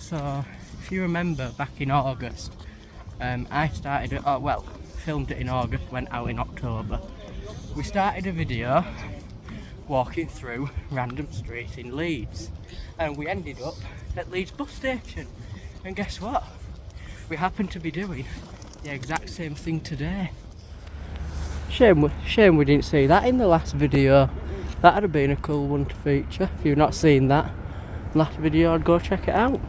So, if you remember back in August, I started it, filmed it in August, went out in October. We started a video walking through random streets in Leeds, and we ended up at Leeds bus station. And guess what? We happen to be doing the exact same thing today. Shame we didn't see that in the last video. That would have been a cool one to feature. If you've not seen that last video, I'd go check it out.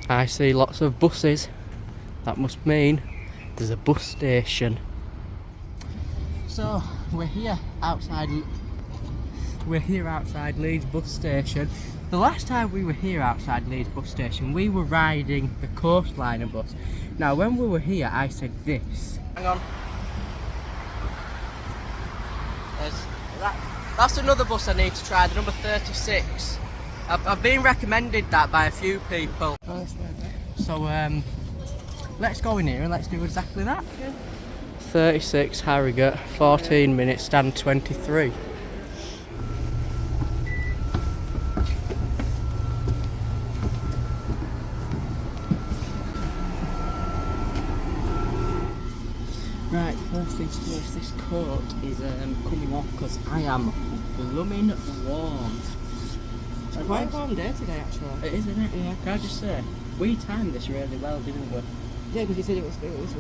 I see lots of buses. That must mean there's a bus station. So we're here outside Leeds bus station. The last time we were here outside Leeds bus station, we were riding the Coastliner bus. Now when we were here, I said this. Hang on. That's another bus I need to try, the number 36. I've been recommended that by a few people. So let's go in here and let's do exactly that. 36 Harrogate, 14 minutes, stand 23. Right, first things first, this coat is coming off because I am blooming warm. It's quite a warm day today actually. It is, isn't it? Yeah. Can I just say, we timed this really well, didn't we? Yeah, because you said it was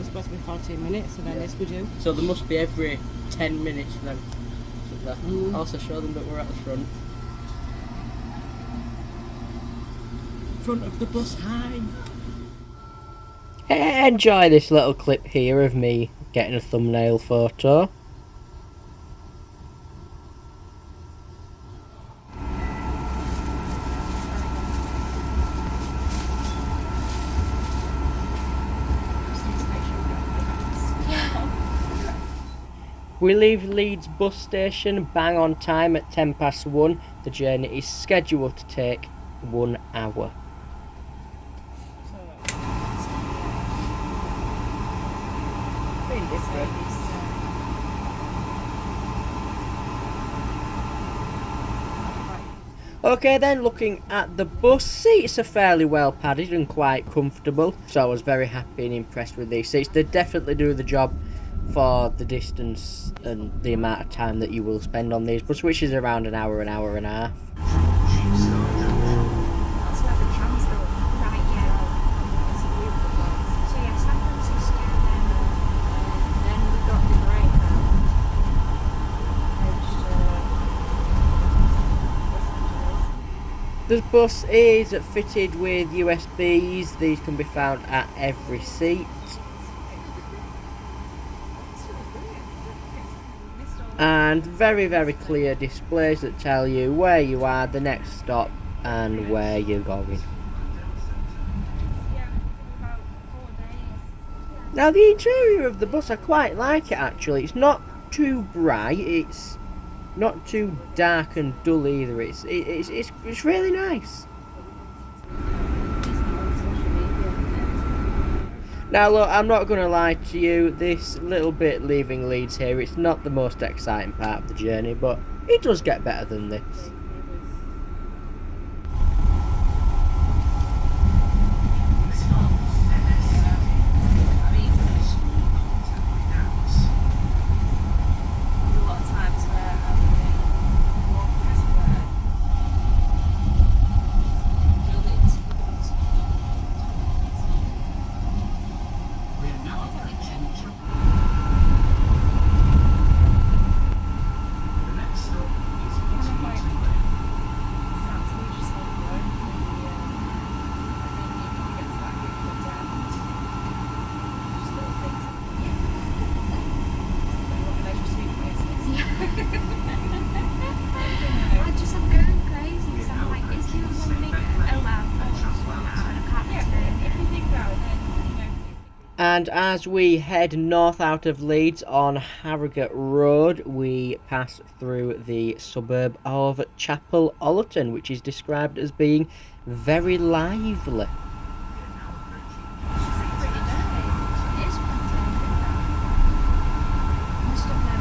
supposed to be 14 minutes, and then yes, we do. So there must be every 10 minutes then. Also show them that we're at the front. Front of the bus, hi! Enjoy this little clip here of me getting a thumbnail photo. We leave Leeds bus station bang on time at 1:10. The journey is scheduled to take 1 hour. Okay then, looking at the bus, seats are fairly well padded and quite comfortable, so I was very happy and impressed with these seats. They definitely do the job for the distance and the amount of time that you will spend on these bus, which is around an hour and a half. That's where the trams go. Right, yeah. It's a beautiful place. So yeah, San Francisco, then we got the Greyhound, Los Angeles. The bus is fitted with USBs. These can be found at every seat. And very, very clear displays that tell you where you are, the next stop, and where you're going. Now the interior of the bus, I quite like it actually. It's not too bright, it's not too dark and dull either. It's really nice. Now look, I'm not going to lie to you, this little bit leaving Leeds here, it's not the most exciting part of the journey, but it does get better than this. I'm going crazy because I'm like, is there a woman? Oh wow, I can't turn. If you think about it, And as we head north out of Leeds on Harrogate Road, we pass through the suburb of Chapel Ollerton, which is described as being very lively. It is pretty. It is pretty. Must have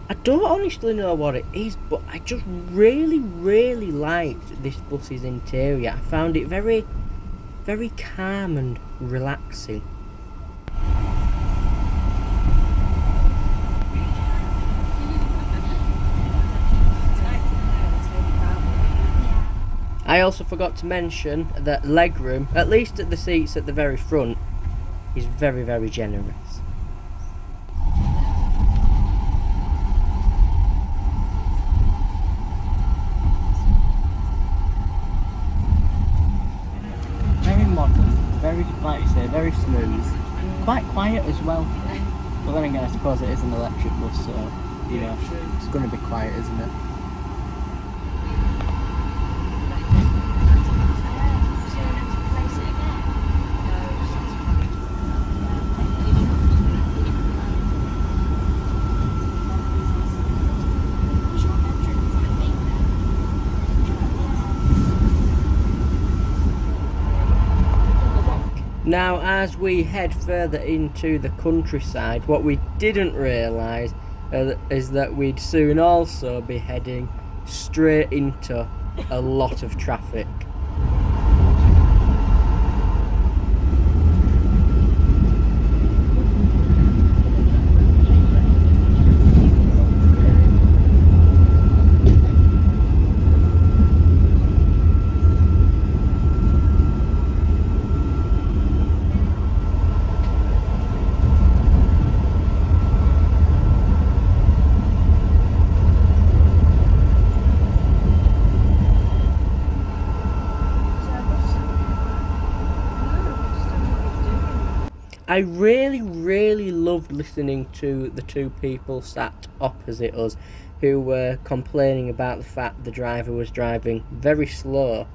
I don't honestly know what it is, but I just really, really liked this bus's interior. I found it very, very calm and relaxing. I also forgot to mention that legroom, at least at the seats at the very front, is very, very generous. Very modern, very, like you say, very smooth. Quite quiet as well. But then again, I suppose it is an electric bus, so, you know, it's going to be quiet, isn't it? Now, as we head further into the countryside, what we didn't realise is that we'd soon also be heading straight into a lot of traffic. I really, really loved listening to the two people sat opposite us who were complaining about the fact the driver was driving very slow,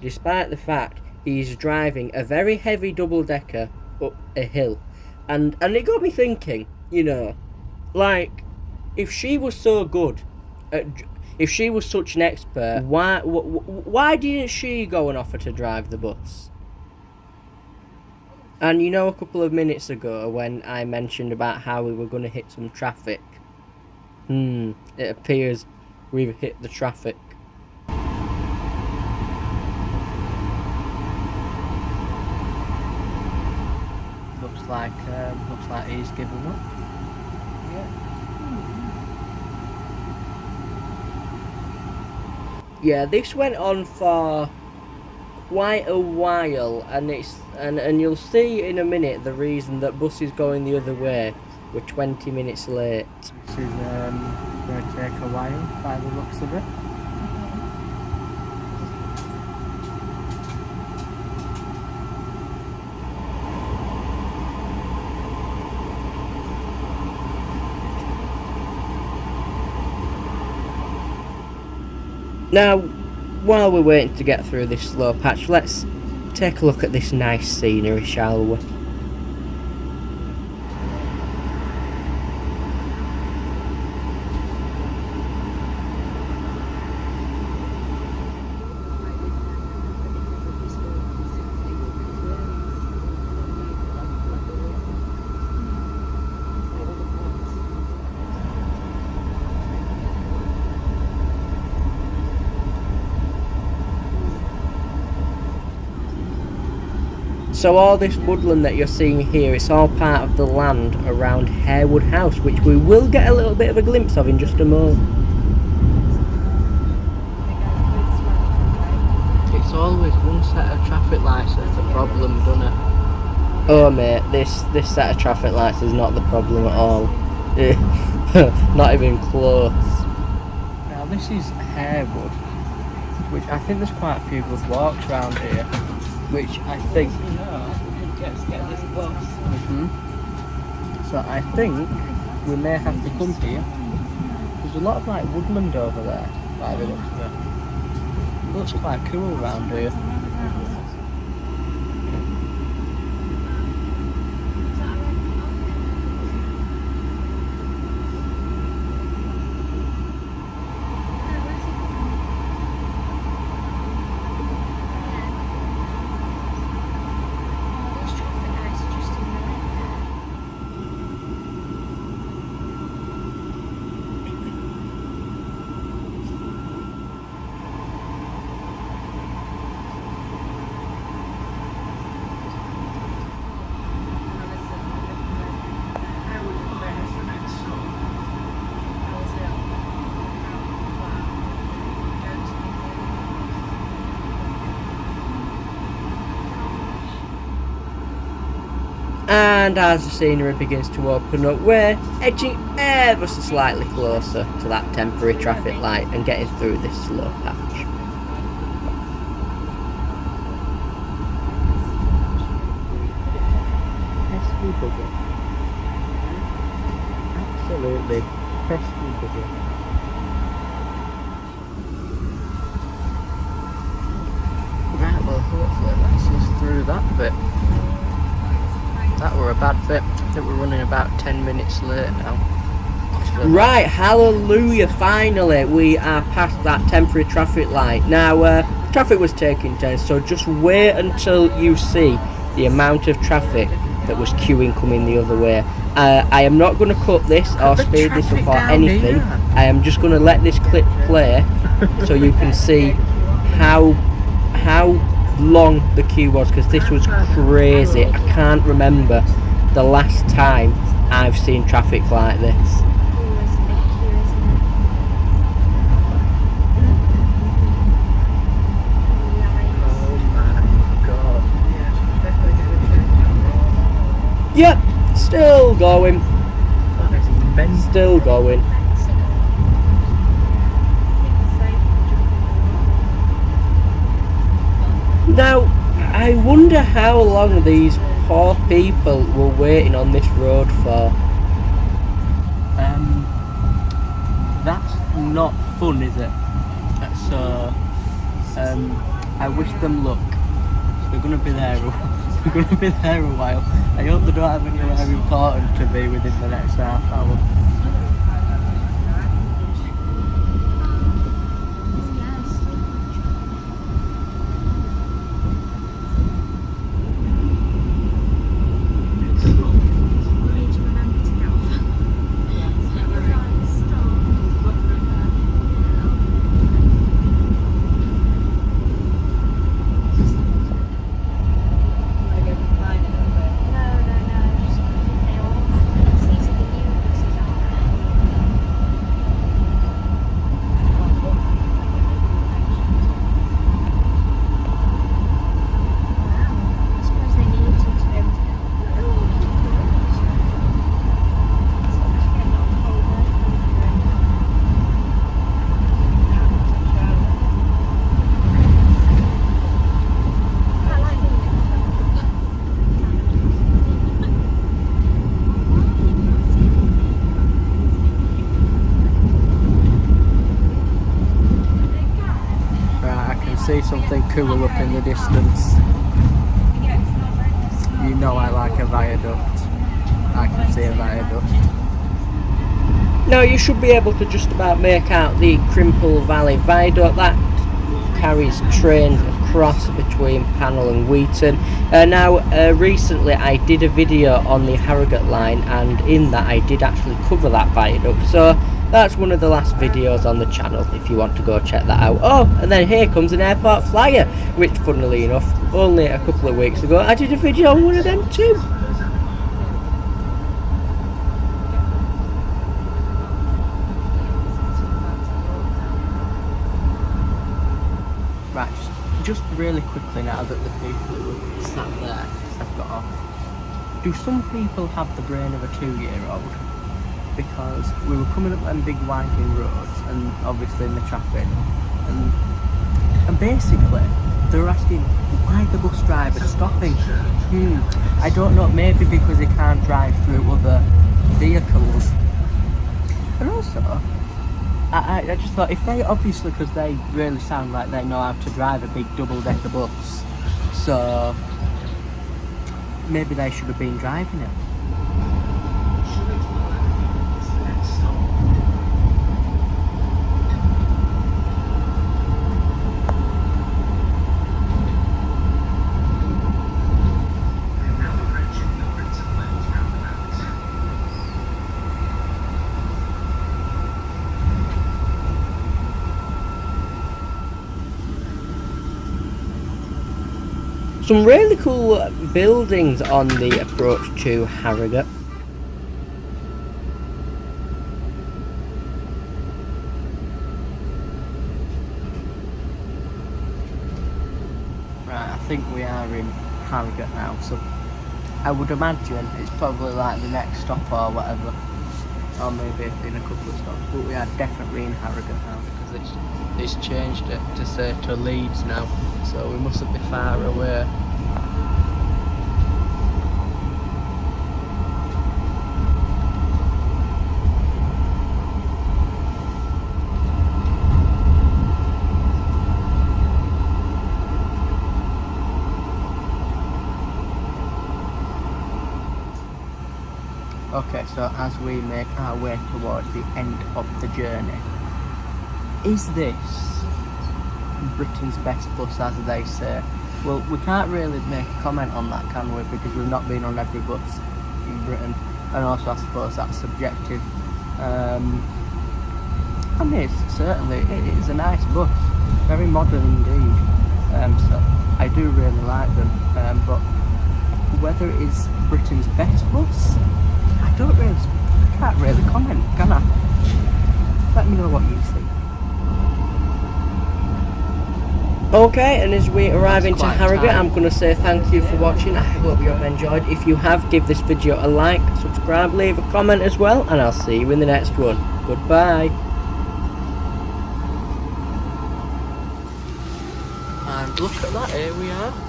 despite the fact he's driving a very heavy double-decker up a hill. And it got me thinking, you know, like, if she was so good, if she was such an expert, why didn't she go and offer to drive the bus? And you know, a couple of minutes ago when I mentioned about how we were going to hit some traffic, it appears we've hit the traffic. Looks like he's given up. Yeah, this went on for quite a while, and you'll see in a minute the reason that buses going the other way were 20 minutes late. This is going to take a while by the looks of it. Now, while we're waiting to get through this slow patch, let's take a look at this nice scenery, shall we? So all this woodland that you're seeing here, it's all part of the land around Harewood House, which we will get a little bit of a glimpse of in just a moment. It's always one set of traffic lights that's the problem, doesn't it? Oh mate, this set of traffic lights is not the problem at all. Not even close. Now this is Harewood, which I think there's quite a few good walks around here. Which I think, so I think we may have to come here. There's a lot of like woodland over there, by the looks of it. It looks quite cool around here. And as the scenery begins to open up, we're edging ever so slightly closer to that temporary traffic light and getting through this slow patch. Pesky bugger. Absolutely pesky bugger. Right, well, hopefully that's us through that bit. That were a bad bit. I think we're running about 10 minutes late now. Right, hallelujah, finally we are past that temporary traffic light. Now, traffic was taking time, so just wait until you see the amount of traffic that was queuing coming the other way. I am not going to cut this or speed this up or anything. I am just going to let this clip play so you can see how long the queue was, because this was crazy. I can't remember the last time I've seen traffic like this. Yep, still going. Still going. Now, I wonder how long these poor people were waiting on this road for. That's not fun, is it? So, I wish them luck. They're gonna be there. They're gonna be there a while. I hope they don't have anywhere important to be within the next half hour. See something cool up in the distance. You know I like a viaduct. I can see a viaduct. Now you should be able to just about make out the Crimple Valley Viaduct. That carries trains across between Pannell and Wheaton. Recently I did a video on the Harrogate line, and in that I did actually cover that viaduct. So that's one of the last videos on the channel if you want to go check that out. Oh, and then here comes an airport flyer, which funnily enough, only a couple of weeks ago I did a video on one of them too. Right, just really quickly now that the people who sat there have got off. Do some people have the brain of a 2-year-old? Because we were coming up them big winding roads and obviously in the traffic, and basically they were asking why the bus driver stopping. I don't know, maybe because he can't drive through other vehicles. And also I just thought, if they, obviously because they really sound like they know how to drive a big double-decker bus, so maybe they should have been driving it. Some really cool buildings on the approach to Harrogate. Right, I think we are in Harrogate now, so I would imagine it's probably like the next stop or whatever, or maybe in a couple of stops, but we are definitely in Harrogate now because it's changed it to say to Leeds now, so we mustn't be far away. Okay, so as we make our way towards the end of the journey, is this Britain's best bus, as they say? Well, we can't really make a comment on that, can we? Because we've not been on every bus in Britain, and also I suppose that's subjective. I mean, it is a nice bus, very modern indeed. So I do really like them, but whether it is Britain's best bus, I can't really comment, can I? Let me know what you think. Okay, and as we arrive into Harrogate, I'm going to say thank you for watching. I hope you have enjoyed. If you have, give this video a like, subscribe, leave a comment as well, and I'll see you in the next one. Goodbye. And look at that, here we are.